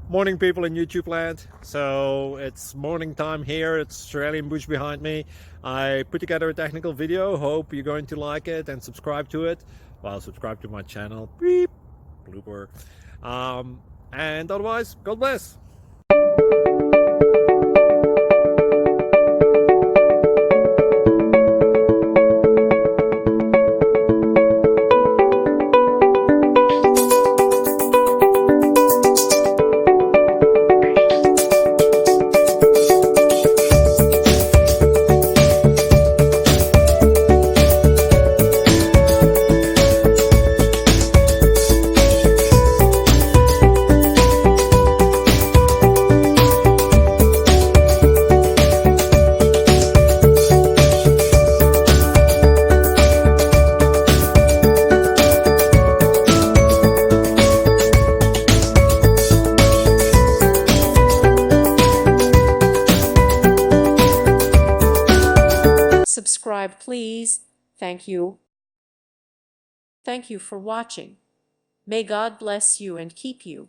Morning, people in YouTube land. So it's morning time here. It's Australian bush behind me. I put together a technical video. Hope you're going to like it and subscribe to it. Well, subscribe to my channel. Beep. Blooper. And otherwise, God bless. Subscribe, please. Thank you. Thank you for watching. May God bless you and keep you.